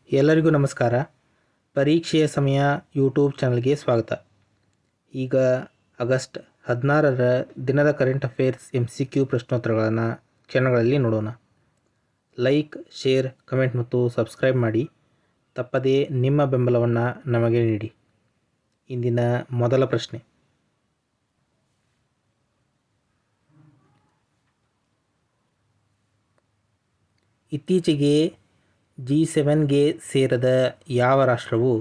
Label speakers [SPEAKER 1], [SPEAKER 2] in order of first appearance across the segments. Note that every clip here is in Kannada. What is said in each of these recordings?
[SPEAKER 1] ಎಲ್ಲರಿಗೂ ನಮಸ್ಕಾರ. ಪರೀಕ್ಷೆಯ ಸಮಯ ಯೂಟ್ಯೂಬ್ ಚಾನಲ್ಗೆ ಸ್ವಾಗತ. ಈಗ ಆಗಸ್ಟ್ 16ರ ದಿನದ ಕರೆಂಟ್ ಅಫೇರ್ಸ್ MCQ ಪ್ರಶ್ನೋತ್ತರಗಳನ್ನು ಕ್ಷಣಗಳಲ್ಲಿ ನೋಡೋಣ. ಲೈಕ್, ಶೇರ್, ಕಮೆಂಟ್ ಮತ್ತು ಸಬ್ಸ್ಕ್ರೈಬ್ ಮಾಡಿ. ತಪ್ಪದೇ ನಿಮ್ಮ ಬೆಂಬಲವನ್ನು ನಮಗೆ ನೀಡಿ. ಇಂದಿನ ಮೊದಲ ಪ್ರಶ್ನೆ. ಇತ್ತೀಚೆಗೆ G7ಗೆ ಸೇರದ ಯಾವ ರಾಷ್ಟ್ರವು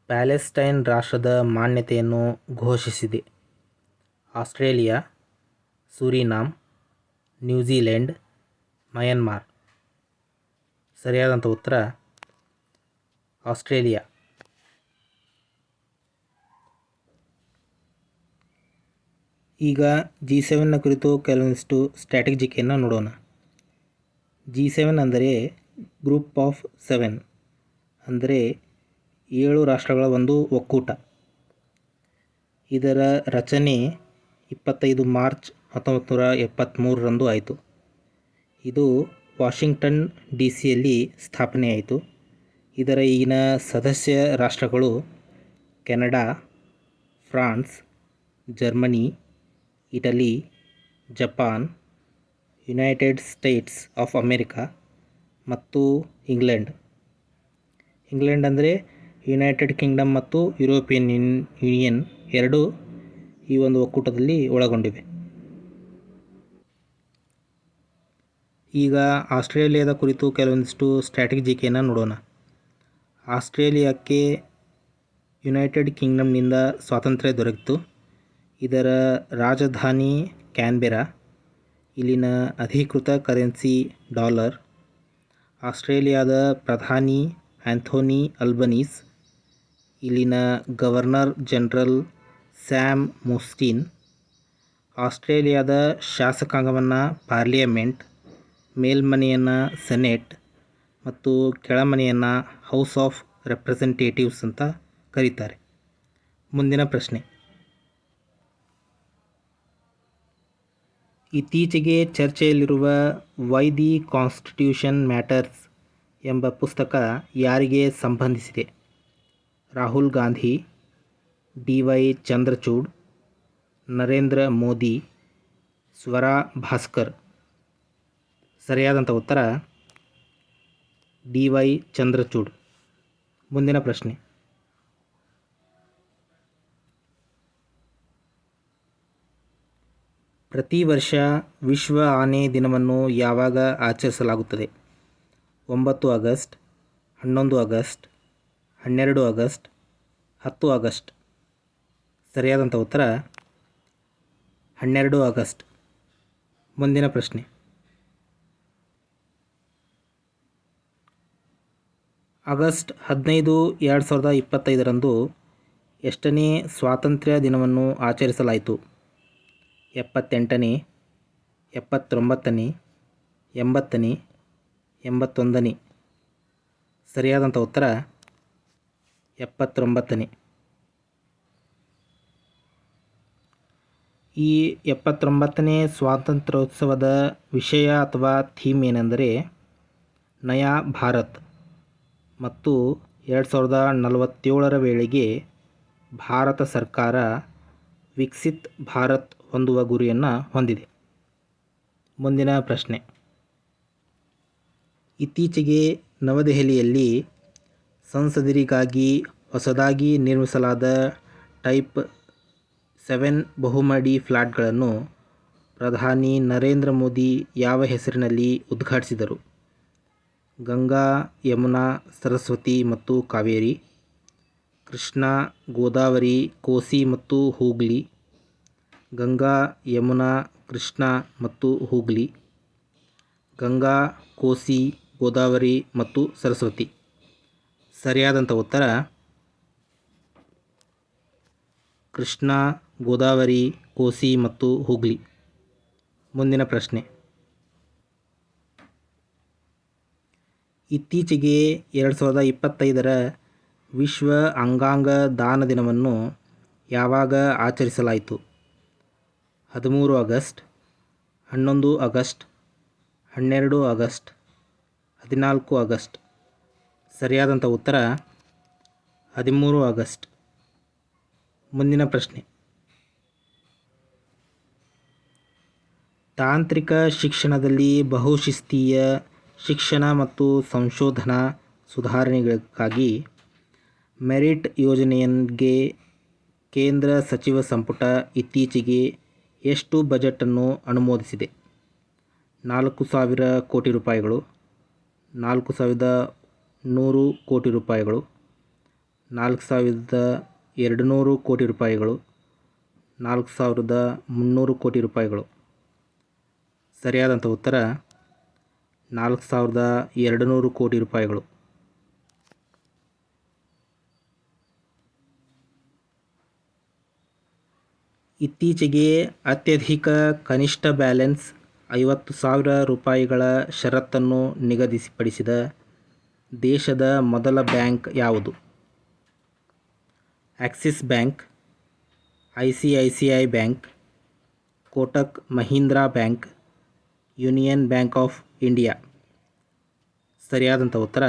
[SPEAKER 1] ಪ್ಯಾಲೆಸ್ಟೈನ್ ರಾಷ್ಟ್ರದ ಮಾನ್ಯತೆಯನ್ನು ಘೋಷಿಸಿದೆ? Australia, Suriname, New Zealand, Myanmar. ಸರಿಯಾದಂಥ ಉತ್ತರ ಆಸ್ಟ್ರೇಲಿಯಾ. ಈಗ G7ನ ಕುರಿತು ಕೆಲವೊಂದಿಷ್ಟು ಸ್ಟ್ರಾಟಜಿಯನ್ನು ನೋಡೋಣ. G7 ಅಂದರೆ ಗ್ರೂಪ್ ಆಫ್ 7, ಅಂದರೆ 7 ರಾಷ್ಟ್ರಗಳ ಒಂದು ಒಕ್ಕೂಟ. ಇದರ ರಚನೆ 25 ಮಾರ್ಚ್ 1973ರಂದು ಆಯಿತು. ಇದು ವಾಷಿಂಗ್ಟನ್ DC ಸ್ಥಾಪನೆಯಾಯಿತು. ಇದರ ಈಗಿನ ಸದಸ್ಯ ರಾಷ್ಟ್ರಗಳು Canada, France, Germany, Italy, Japan, United States of America ಮತ್ತು ಇಂಗ್ಲೆಂಡ್. ಅಂದರೆ ಯುನೈಟೆಡ್ ಕಿಂಗ್ಡಮ್ ಮತ್ತು ಯುರೋಪಿಯನ್ ಯೂನಿಯನ್ ಎರಡೂ ಈ ಒಂದು ಒಕ್ಕೂಟದಲ್ಲಿ ಒಳಗೊಂಡಿವೆ. ಈಗ ಆಸ್ಟ್ರೇಲಿಯಾದ ಕುರಿತು ಕೆಲವೊಂದಿಷ್ಟು ಸ್ಟ್ರಾಟಜಿಯನ್ನು ನೋಡೋಣ. ಆಸ್ಟ್ರೇಲಿಯಾಕ್ಕೆ ಯುನೈಟೆಡ್ ಕಿಂಗ್ಡಮ್ನಿಂದ ಸ್ವಾತಂತ್ರ್ಯ ದೊರಕಿತು. ಇದರ ರಾಜಧಾನಿ ಕ್ಯಾನ್ಬೆರಾ. ಇಲ್ಲಿನ ಅಧಿಕೃತ ಕರೆನ್ಸಿ ಡಾಲರ್. ಆಸ್ಟ್ರೇಲಿಯಾದ ಪ್ರಧಾನಿ ಆಂಥೋನಿ ಅಲ್ಬನೀಸ್. ಇಲ್ಲಿನ ಗವರ್ನರ್ ಜನರಲ್ ಸ್ಯಾಮ್ ಮುಸ್ಟಿನ್. ಆಸ್ಟ್ರೇಲಿಯಾದ ಶಾಸಕಾಂಗವನ್ನು ಪಾರ್ಲಿಮೆಂಟ್, ಮೇಲ್ಮನೆಯನ್ನು ಸೆನೆಟ್ ಮತ್ತು ಕೆಳಮನೆಯನ್ನು ಹೌಸ್ ಆಫ್ ರೆಪ್ರೆಸೆಂಟೇಟಿವ್ಸ್ ಅಂತ ಕರೀತಾರೆ. ಮುಂದಿನ ಪ್ರಶ್ನೆ. ಇತ್ತೀಚೆಗೆ ಚರ್ಚೆಯಲ್ಲಿರುವ ವೈ ದಿ ಕಾನ್ಸ್ಟಿಟ್ಯೂಷನ್ ಮ್ಯಾಟರ್ಸ್ ಎಂಬ ಪುಸ್ತಕ ಯಾರಿಗೆ ಸಂಬಂಧಿಸಿದೆ? ರಾಹುಲ್ ಗಾಂಧಿ, DY ಚಂದ್ರಚೂಡ್, ನರೇಂದ್ರ ಮೋದಿ, ಸ್ವರಾ ಭಾಸ್ಕರ್. ಸರಿಯಾದಂಥ ಉತ್ತರ DY ಚಂದ್ರಚೂಡ್. ಮುಂದಿನ ಪ್ರಶ್ನೆ. ಪ್ರತಿ ವರ್ಷ ವಿಶ್ವ ಆನೆ ದಿನವನ್ನು ಯಾವಾಗ ಆಚರಿಸಲಾಗುತ್ತದೆ? 9 ಆಗಸ್ಟ್, 11 ಆಗಸ್ಟ್, 12 ಆಗಸ್ಟ್, 10 ಆಗಸ್ಟ್. ಸರಿಯಾದಂಥ ಉತ್ತರ 12 ಆಗಸ್ಟ್. ಮುಂದಿನ ಪ್ರಶ್ನೆ. ಆಗಸ್ಟ್ 15, 2025ರಂದು ಎಷ್ಟನೇ ಸ್ವಾತಂತ್ರ್ಯ ದಿನವನ್ನು ಆಚರಿಸಲಾಯಿತು? 78ನೇ, 79ನೇ, 80ನೇ, 81ನೇ. ಸರಿಯಾದಂಥ ಉತ್ತರ 79ನೇ. ಈ 79ನೇ ಸ್ವಾತಂತ್ರ್ಯೋತ್ಸವದ ವಿಷಯ ಅಥವಾ ಥೀಮ್ ಏನೆಂದರೆ ನಯಾ ಭಾರತ್ ಮತ್ತು 2047ರ ವೇಳೆಗೆ ಭಾರತ ಸರ್ಕಾರ ವಿಕಸಿತ್ ಭಾರತ್ ಹೊಂದುವ ಗುರಿಯನ್ನು ಹೊಂದಿದೆ. ಮುಂದಿನ ಪ್ರಶ್ನೆ. ಇತ್ತೀಚೆಗೆ ನವದೆಹಲಿಯಲ್ಲಿ ಸಂಸದರಿಗಾಗಿ ಹೊಸದಾಗಿ ನಿರ್ಮಿಸಲಾದ ಟೈಪ್ 7 ಬಹುಮಹಡಿ ಫ್ಲ್ಯಾಟ್ಗಳನ್ನು ಪ್ರಧಾನಿ ನರೇಂದ್ರ ಮೋದಿ ಯಾವ ಹೆಸರಿನಲ್ಲಿ ಉದ್ಘಾಟಿಸಿದರು? ಗಂಗಾ, ಯಮುನಾ, ಸರಸ್ವತಿ ಮತ್ತು ಕಾವೇರಿ, ಕೃಷ್ಣಾ, ಗೋದಾವರಿ, ಕೋಸಿ ಮತ್ತು ಹೂಗ್ಲಿ, ಗಂಗಾ, ಯಮುನಾ, ಕೃಷ್ಣಾ ಮತ್ತು ಹೂಗ್ಲಿ, ಗಂಗಾ, ಕೋಸಿ, ಗೋದಾವರಿ ಮತ್ತು ಸರಸ್ವತಿ. ಸರಿಯಾದಂಥ ಉತ್ತರ ಕೃಷ್ಣಾ, ಗೋದಾವರಿ, ಕೋಸಿ ಮತ್ತು ಹೂಗ್ಲಿ. ಮುಂದಿನ ಪ್ರಶ್ನೆ. ಇತ್ತೀಚೆಗೆ 2025ರ ವಿಶ್ವ ಅಂಗಾಂಗ ದಾನ ದಿನವನ್ನು ಯಾವಾಗ ಆಚರಿಸಲಾಯಿತು? 13 ಆಗಸ್ಟ್, 11 ಆಗಸ್ಟ್, 12 ಆಗಸ್ಟ್, 14 ಆಗಸ್ಟ್. ಸರಿಯಾದಂಥ ಉತ್ತರ 13 ಆಗಸ್ಟ್. ಮುಂದಿನ ಪ್ರಶ್ನೆ. ತಾಂತ್ರಿಕ ಶಿಕ್ಷಣದಲ್ಲಿ ಬಹುಶಿಸ್ತೀಯ ಶಿಕ್ಷಣ ಮತ್ತು ಸಂಶೋಧನಾ ಸುಧಾರಣೆಗಳಿಗಾಗಿ ಮೆರಿಟ್ ಯೋಜನೆಗೆ ಕೇಂದ್ರ ಸಚಿವ ಸಂಪುಟ ಇತ್ತೀಚೆಗೆ ಎಷ್ಟು ಬಜೆಟನ್ನು ಅನುಮೋದಿಸಿದೆ? 4,000 ಕೋಟಿ ರೂಪಾಯಿಗಳು, 4,100 ಕೋಟಿ ರೂಪಾಯಿಗಳು, 4,200 ಕೋಟಿ ರೂಪಾಯಿಗಳು, 4,300 ಕೋಟಿ ರೂಪಾಯಿಗಳು. ಸರಿಯಾದಂಥ ಉತ್ತರ 4,200 ಕೋಟಿ ರೂಪಾಯಿಗಳು. ಇತ್ತೀಚೆಗೆ ಅತ್ಯಧಿಕ ಕನಿಷ್ಠ ಬ್ಯಾಲೆನ್ಸ್ 50,000 ರೂಪಾಯಿಗಳ ಷರತ್ತನ್ನು ನಿಗದಿಪಡಿಸಿದ ದೇಶದ ಮೊದಲ ಬ್ಯಾಂಕ್ ಯಾವುದು? Axis bank, ICICI bank, Kotak Mahindra bank, union bank of India. ಸರಿಯಾದಂಥ ಉತ್ತರ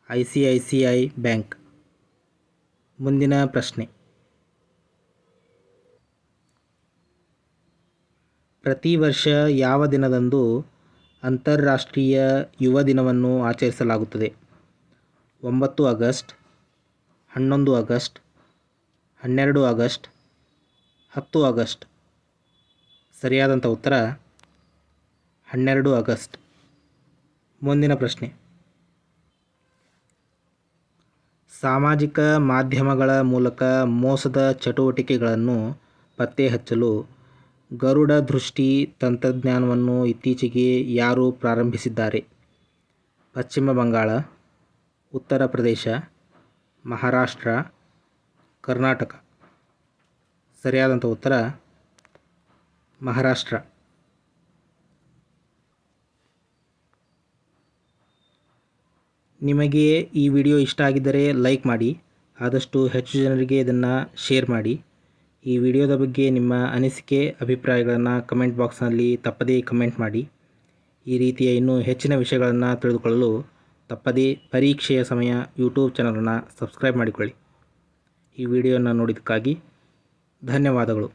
[SPEAKER 1] ICICI ಬ್ಯಾಂಕ್. ಮುಂದಿನ ಪ್ರಶ್ನೆ. ಪ್ರತಿ ವರ್ಷ ಯಾವ ದಿನದಂದು ಅಂತಾರಾಷ್ಟ್ರೀಯ ಯುವ ದಿನವನ್ನು ಆಚರಿಸಲಾಗುತ್ತದೆ? 9 ಆಗಸ್ಟ್, 11 ಆಗಸ್ಟ್, 12 ಆಗಸ್ಟ್, 10 ಆಗಸ್ಟ್. ಸರಿಯಾದಂಥ ಉತ್ತರ 12 ಆಗಸ್ಟ್. ಮುಂದಿನ ಪ್ರಶ್ನೆ. ಸಾಮಾಜಿಕ ಮಾಧ್ಯಮಗಳ ಮೂಲಕ ಮೋಸದ ಚಟುವಟಿಕೆಗಳನ್ನು ಪತ್ತೆ ಹಚ್ಚಲು ಗರುಡ ದೃಷ್ಟಿ ತಂತ್ರಜ್ಞಾನವನ್ನು ಇತ್ತೀಚೆಗೆ ಯಾರು ಪ್ರಾರಂಭಿಸಿದ್ದಾರೆ? ಪಶ್ಚಿಮ ಬಂಗಾಳ, ಉತ್ತರ ಪ್ರದೇಶ, ಮಹಾರಾಷ್ಟ್ರ, ಕರ್ನಾಟಕ. ಸರಿಯಾದಂಥ ಉತ್ತರ ಮಹಾರಾಷ್ಟ್ರ. ನಿಮಗೆ ಈ ವಿಡಿಯೋ ಇಷ್ಟ ಆಗಿದ್ದರೆ ಲೈಕ್ ಮಾಡಿ, ಆದಷ್ಟು ಹೆಚ್ಚು ಜನರಿಗೆ ಇದನ್ನು ಶೇರ್ ಮಾಡಿ. ಈ ವಿಡಿಯೋದ ಬಗ್ಗೆ ನಿಮ್ಮ ಅನಿಸಿಕೆ ಅಭಿಪ್ರಾಯಗಳನ್ನು ಕಮೆಂಟ್ ಬಾಕ್ಸ್ನಲ್ಲಿ ತಪ್ಪದೇ ಕಮೆಂಟ್ ಮಾಡಿ. ಈ ರೀತಿಯ ಇನ್ನೂ ಹೆಚ್ಚಿನ ವಿಷಯಗಳನ್ನು ತಿಳಿದುಕೊಳ್ಳಲು ತಪ್ಪದೇ ಪರೀಕ್ಷೆಯ ಸಮಯ ಯೂಟ್ಯೂಬ್ ಚಾನಲನ್ನು ಸಬ್ಸ್ಕ್ರೈಬ್ ಮಾಡಿಕೊಳ್ಳಿ. ಈ ವಿಡಿಯೋನ ನೋಡಿದ್ದಕ್ಕಾಗಿ ಧನ್ಯವಾದಗಳು.